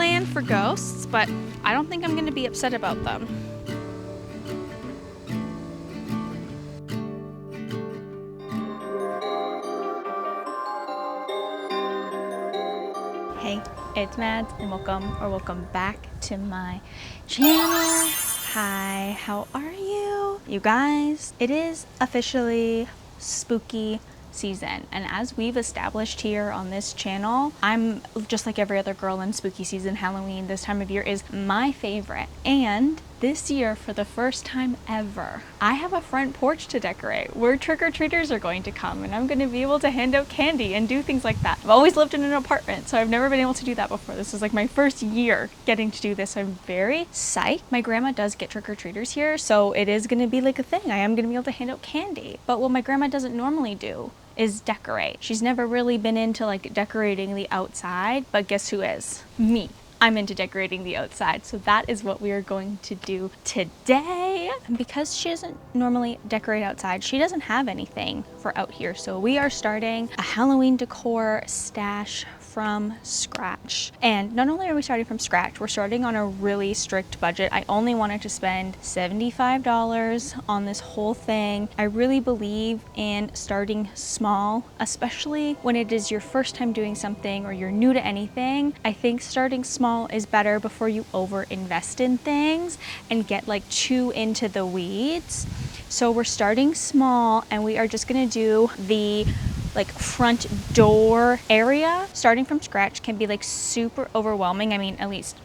plan for ghosts, but I don't think I'm gonna be upset about them. Hey, it's Mads and welcome back to my channel. Hi, how are you? You guys, it is officially spooky season, and as we've established here on this channel, I'm just like every other girl in spooky season. Halloween this time of year is my favorite, and this year, for the first time ever, I have a front porch to decorate where trick-or-treaters are going to come, and I'm going to be able to hand out candy and do things like that. I've always lived in an apartment, so I've never been able to do that before. This is like my first year getting to do this. I'm very psyched. My grandma does get trick-or-treaters here, so it is going to be like a thing. I am going to be able to hand out candy. But what my grandma doesn't normally do is decorate. She's never really been into like decorating the outside, but guess who is? Me. I'm into decorating the outside, so that is what we are going to do today. And because she doesn't normally decorate outside, she doesn't have anything for out here, so we are starting a Halloween decor stash from scratch. And not only are we starting from scratch, we're starting on a really strict budget. I only wanted to spend $75 on this whole thing. I really believe in starting small, especially when it is your first time doing something or you're new to anything. I think starting small is better before you over invest in things and get like too into the weeds. So we're starting small, and we are just gonna do the like front door area. Starting from scratch can be like super overwhelming. I mean, at least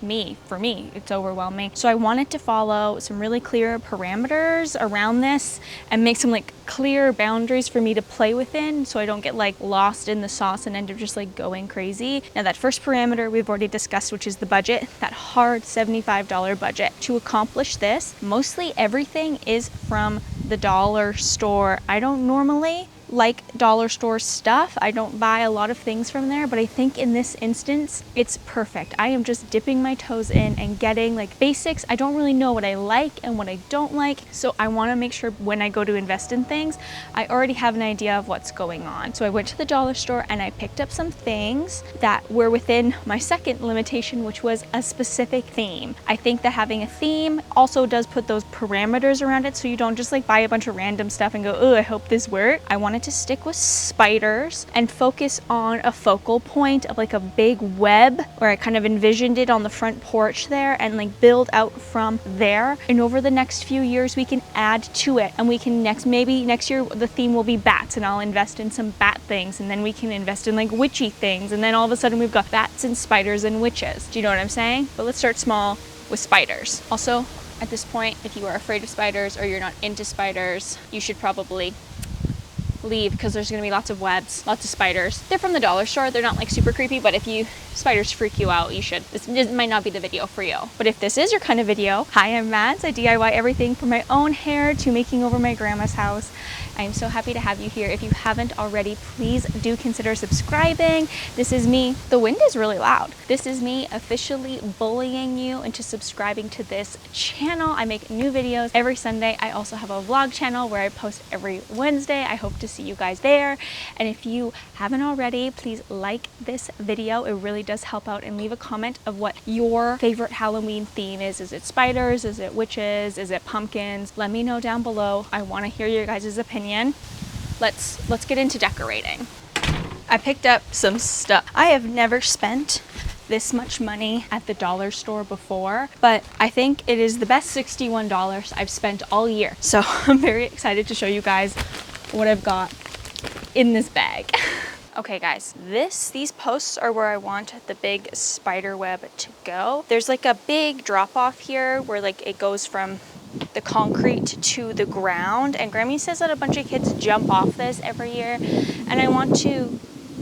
for me, it's overwhelming. So I wanted to follow some really clear parameters around this and make some like clear boundaries for me to play within, so I don't get like lost in the sauce and end up just like going crazy. Now that first parameter we've already discussed, which is the budget, that hard $75 budget. To accomplish this, mostly everything is from the dollar store. I don't normally like dollar store stuff. I don't buy a lot of things from there, but I think in this instance, it's perfect. I am just dipping my toes in and getting like basics. I don't really know what I like and what I don't like, so I want to make sure when I go to invest in things, I already have an idea of what's going on. So I went to the dollar store and I picked up some things that were within my second limitation, which was a specific theme. I think that having a theme also does put those parameters around it, so you don't just like buy a bunch of random stuff and go, oh, I hope this works. I wanted to stick with spiders and focus on a focal point of like a big web, where I kind of envisioned it on the front porch there, and like build out from there. And over the next few years we can add to it, and we can maybe next year the theme will be bats, and I'll invest in some bat things, and then we can invest in like witchy things, and then all of a sudden we've got bats and spiders and witches. Do you know what I'm saying? But let's start small with spiders. Also, at this point, if you are afraid of spiders or you're not into spiders, you should probably leave, because there's going to be lots of webs, lots of spiders. They're from the dollar store. They're not like super creepy, but if spiders freak you out, this might not be the video for you. But if this is your kind of video, hi, I'm Mads. I DIY everything from my own hair to making over my grandma's house. I am so happy to have you here. If you haven't already, please do consider subscribing. This is me. The wind is really loud. This is me officially bullying you into subscribing to this channel. I make new videos every Sunday. I also have a vlog channel where I post every Wednesday. I hope to see you guys there. And if you haven't already, please like this video. It really does help out, and leave a comment of what your favorite Halloween theme is. Is it spiders? Is it witches? Is it pumpkins? Let me know down below. I want to hear your guys' opinion. Let's get into decorating. I picked up some stuff. I have never spent this much money at the dollar store before, but I think it is the best $61 I've spent all year. So I'm very excited to show you guys what I've got in this bag. Okay guys, these posts are where I want the big spider web to go. There's like a big drop off here where like it goes from the concrete to the ground, and Grammy says that a bunch of kids jump off this every year, and I want to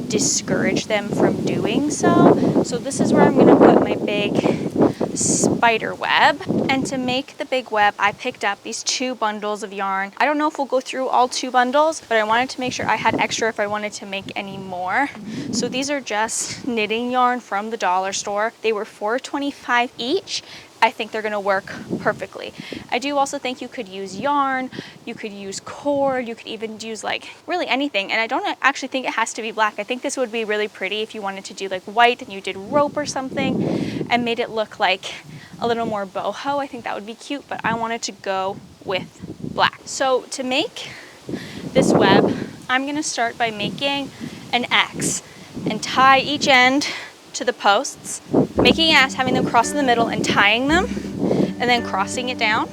discourage them from doing so. So this is where I'm gonna put my big spider web. And to make the big web, I picked up these 2 bundles of yarn. I don't know if we'll go through all 2 bundles, but I wanted to make sure I had extra if I wanted to make any more. So these are just knitting yarn from the dollar store. They were $4.25 each. I think they're gonna work perfectly. I do also think you could use yarn, you could use cord, you could even use like really anything. And I don't actually think it has to be black. I think this would be really pretty if you wanted to do like white and you did rope or something and made it look like a little more boho. I think that would be cute, but I wanted to go with black. So to make this web, I'm gonna start by making an X and tie each end to the posts, making an S, having them cross in the middle and tying them, and then crossing it down.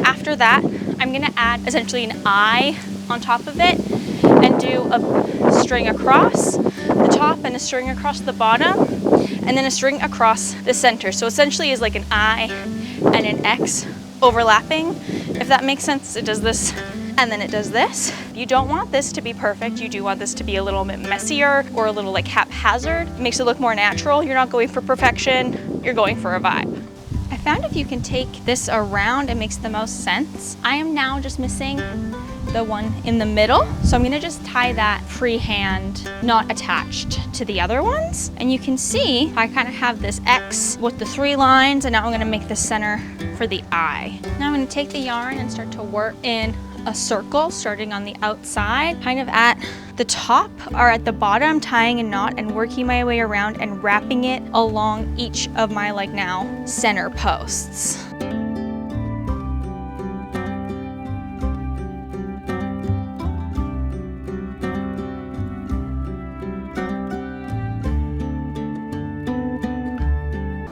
After that, I'm gonna add essentially an I on top of it and do a string across the top and a string across the bottom, and then a string across the center. So essentially is like an I and an X overlapping, if that makes sense. It does this and then it does this. You don't want this to be perfect. You do want this to be a little bit messier or a little like haphazard. It makes it look more natural. You're not going for perfection, you're going for a vibe. I found if you can take this around, it makes the most sense. I am now just missing the one in the middle. So I'm gonna just tie that freehand, not attached to the other ones. And you can see I kind of have this X with the 3 lines, and now I'm gonna make the center for the I. Now I'm gonna take the yarn and start to work in a circle starting on the outside, kind of at the top or at the bottom, tying a knot and working my way around and wrapping it along each of my like now center posts.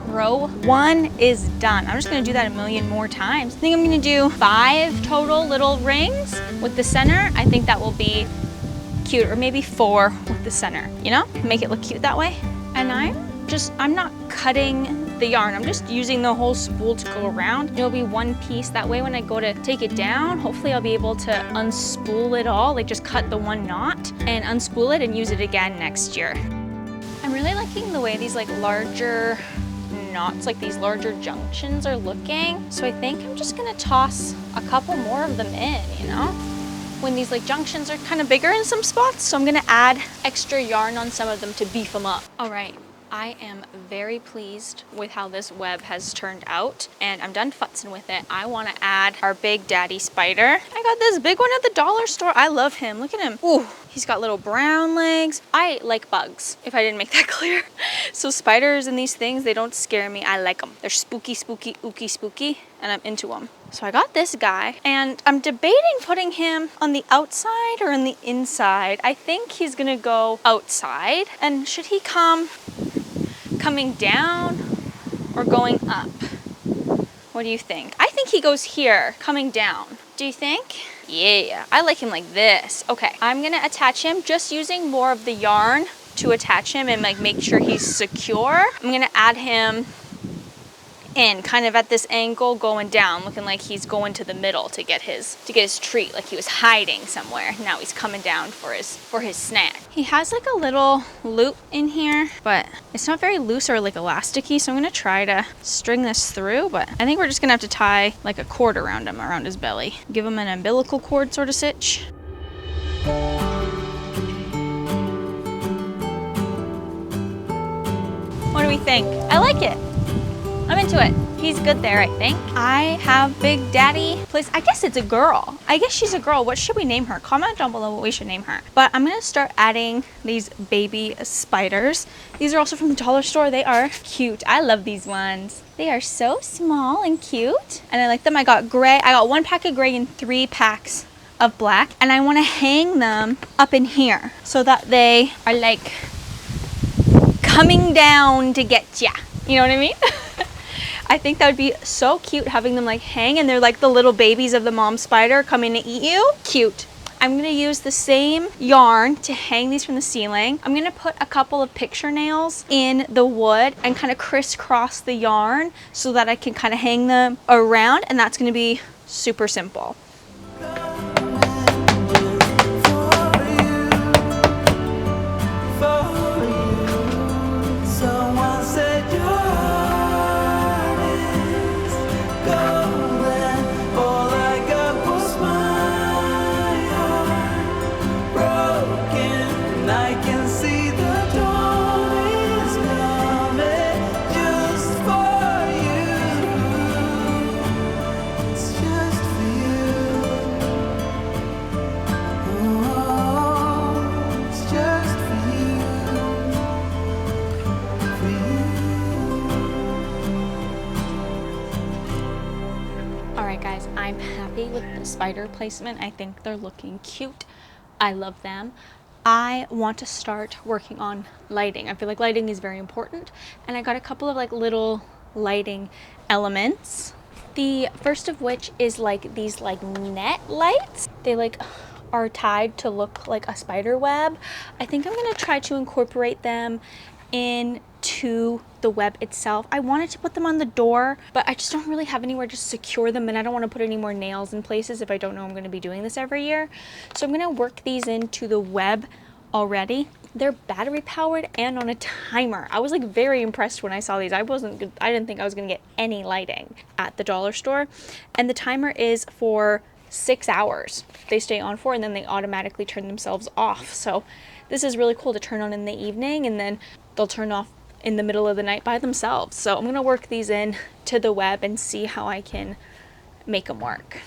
Row 1 is done. I'm just gonna do that a million more times. I think I'm gonna do 5 total little rings with the center. I think that will be cute, or maybe 4 with the center, you know? Make it look cute that way. And I'm not cutting the yarn. I'm just using the whole spool to go around. It'll be one piece. That way when I go to take it down, hopefully I'll be able to unspool it all, like just cut the one knot and unspool it and use it again next year. I'm really liking the way these like larger knots, like these larger junctions are looking. So I think I'm just gonna toss a couple more of them in, you know? When these like junctions are kind of bigger in some spots, so I'm gonna add extra yarn on some of them to beef them up. All right, I am very pleased with how this web has turned out, and I'm done futzing with it. I wanna add our big daddy spider. I got this big one at the dollar store. I love him, look at him. Ooh, he's got little brown legs. I like bugs, if I didn't make that clear. So spiders and these things, they don't scare me. I like them. They're spooky, spooky, ooky, spooky, and I'm into them. So I got this guy, and I'm debating putting him on the outside or on the inside. I think he's gonna go outside. And should he coming down or going up? What do you think? I think he goes here, coming down. Do you think? Yeah, I like him like this. Okay, I'm gonna attach him just using more of the yarn to attach him and like make sure he's secure. I'm gonna add him in kind of at this angle going down, looking like he's going to the middle to get his treat, like he was hiding somewhere. Now he's coming down for his snack. He has like a little loop in here, but it's not very loose or like elasticy, so I'm gonna try to string this through, but I think we're just gonna have to tie like a cord around him, around his belly. Give him an umbilical cord sort of stitch. What do we think? I like it. I'm into it. He's good there, I think. I have Big Daddy. Please, I guess it's a girl. I guess she's a girl. What should we name her? Comment down below what we should name her. But I'm gonna start adding these baby spiders. These are also from the dollar store. They are cute. I love these ones. They are so small and cute. And I like them. I got gray. I got 1 pack of gray and 3 packs of black. And I wanna hang them up in here so that they are like coming down to get ya. You know what I mean? I think that would be so cute having them like hang, and they're like the little babies of the mom spider coming to eat you. Cute. I'm gonna use the same yarn to hang these from the ceiling. I'm gonna put a couple of picture nails in the wood and kind of crisscross the yarn so that I can kind of hang them around, and that's gonna be super simple. I'm happy with the spider placement. I think they're looking cute. I love them. I want to start working on lighting. I feel like lighting is very important, and I got a couple of like little lighting elements. The first of which is like these like net lights. They like are tied to look like a spider web. I think I'm gonna try to incorporate them into the web itself. I wanted to put them on the door, but I just don't really have anywhere to secure them, and I don't want to put any more nails in places if I don't know I'm going to be doing this every year. So I'm going to work these into the web already. They're battery powered and on a timer. I was like very impressed when I saw these. I didn't think I was going to get any lighting at the dollar store. And the timer is for 6 hours. They stay on for, and then they automatically turn themselves off. So this is really cool to turn on in the evening, and then they'll turn off in the middle of the night by themselves. So I'm gonna work these in to the web and see how I can make them work.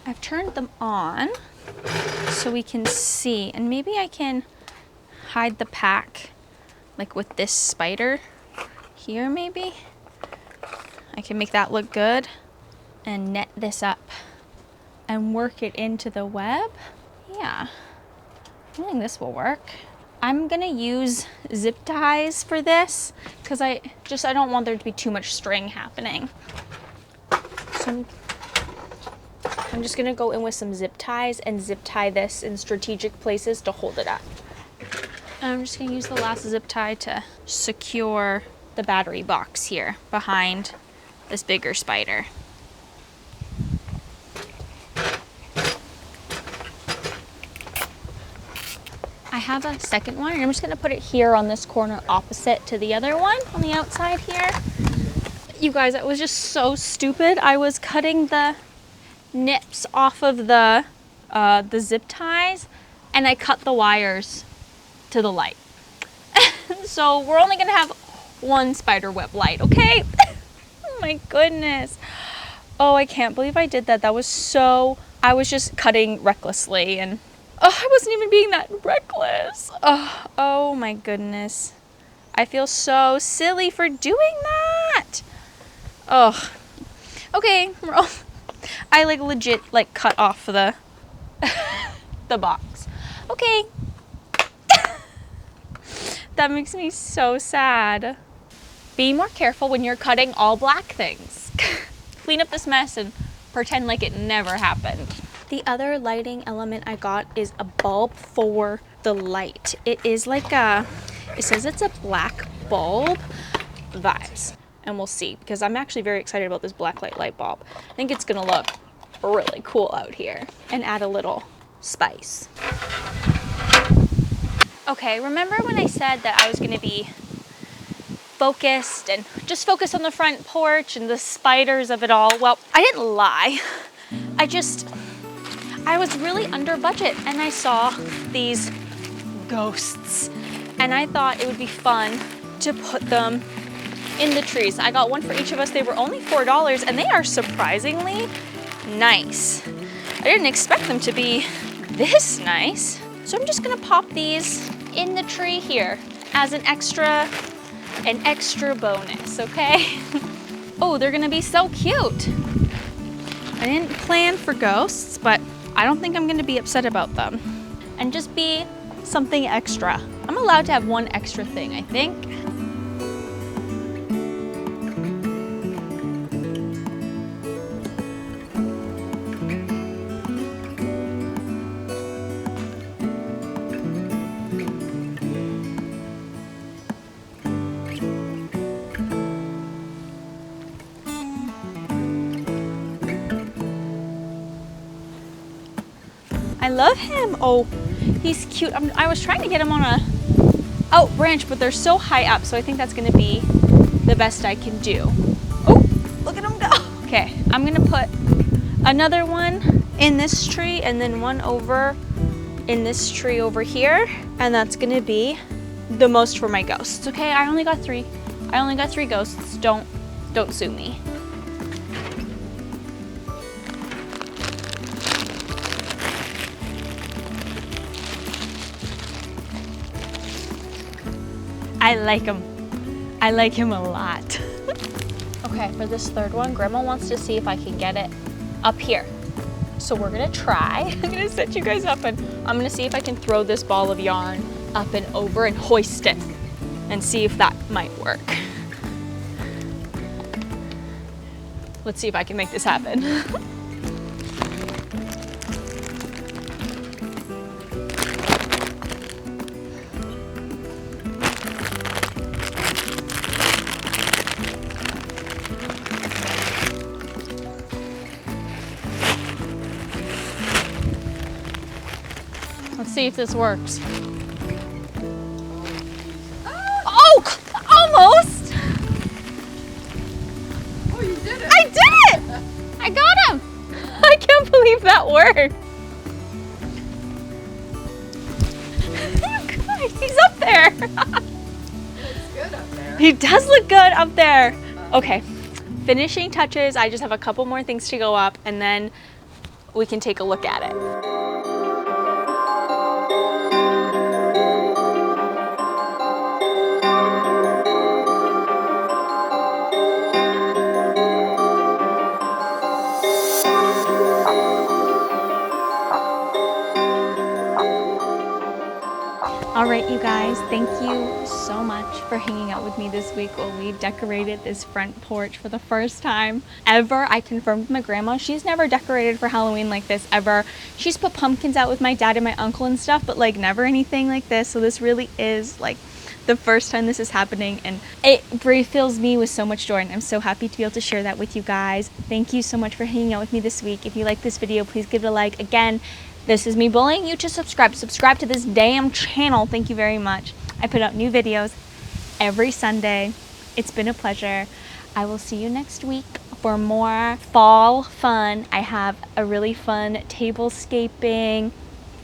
I've turned them on so we can see, and maybe I can hide the pack like with this spider here. Maybe I can make that look good and net this up and work it into the web. Yeah, I think this will work. I'm gonna use zip ties for this because I don't want there to be too much string happening. So I'm just gonna go in with some zip ties and zip tie this in strategic places to hold it up. And I'm just gonna use the last zip tie to secure the battery box here behind this bigger spider. I have a second one, and I'm just gonna put it here on this corner opposite to the other one on the outside here. You guys, it was just so stupid. I was cutting the nips off of the zip ties, and I cut the wires to the light. So we're only gonna have one spider web light, okay? Oh my goodness. Oh, I can't believe I did that. I was just cutting recklessly, and I wasn't even being that reckless. Oh my goodness. I feel so silly for doing that. Okay. I like legit like cut off the the box. Okay. That makes me so sad. Be more careful when you're cutting all black things. Clean up this mess and pretend like it never happened. The other lighting element I got is a bulb for the light. It is like it says it's a black bulb vibes. And we'll see, because I'm actually very excited about this black light bulb. I think it's gonna look really cool out here and add a little spice. Okay, remember when I said that I was gonna be focused and just focus on the front porch and the spiders of it all? Well, I didn't lie. I was really under budget, and I saw these ghosts, and I thought it would be fun to put them in the trees. I got one for each of us. They were only $4, and they are surprisingly nice. I didn't expect them to be this nice. So I'm just gonna pop these in the tree here as an extra bonus, okay? Oh, they're gonna be so cute. I didn't plan for ghosts, but I don't think I'm gonna be upset about them. And just be something extra. I'm allowed to have one extra thing, I think. I love him. Oh, he's cute. I was trying to get him on a out branch, but they're so high up, so I think that's gonna be the best I can do. Oh, look at him go. Okay, I'm gonna put another one in this tree and then one over in this tree over here, and that's gonna be the most for my ghosts. Okay, I only got three ghosts. Don't sue me. I like him. I like him a lot. Okay, for this third one, Grandma wants to see if I can get it up here. So we're gonna try. I'm gonna set you guys up and I'm gonna see if I can throw this ball of yarn up and over and hoist it and see if that might work. Let's see if I can make this happen. Let's see if this works. Oh, almost! Oh, you did it! I did it! I got him! I can't believe that worked. You guys, he's up there. It's good up there. He does look good up there. Okay, finishing touches. I just have a couple more things to go up and then we can take a look at it. All right, you guys, thank you so much for hanging out with me this week while we decorated this front porch for the first time ever. I confirmed with my grandma, she's never decorated for Halloween like this ever. She's put pumpkins out with my dad and my uncle and stuff, but like never anything like this. So this really is like the first time this is happening and it fills me with so much joy and I'm so happy to be able to share that with you guys. Thank you so much for hanging out with me this week. If you like this video, please give it a like. Again, this is me bullying you to subscribe. Subscribe to this damn channel. Thank you very much. I put out new videos every Sunday. It's been a pleasure. I will see you next week for more fall fun. I have a really fun tablescaping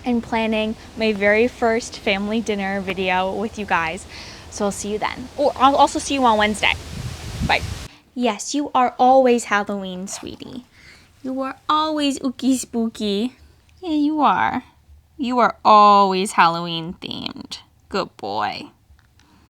and planning my very first family dinner video with you guys. So I'll see you then. Or I'll also see you on Wednesday. Bye. Yes, you are always Halloween, sweetie. You are always ookie spooky. Yeah, you are. You are always Halloween themed. Good boy.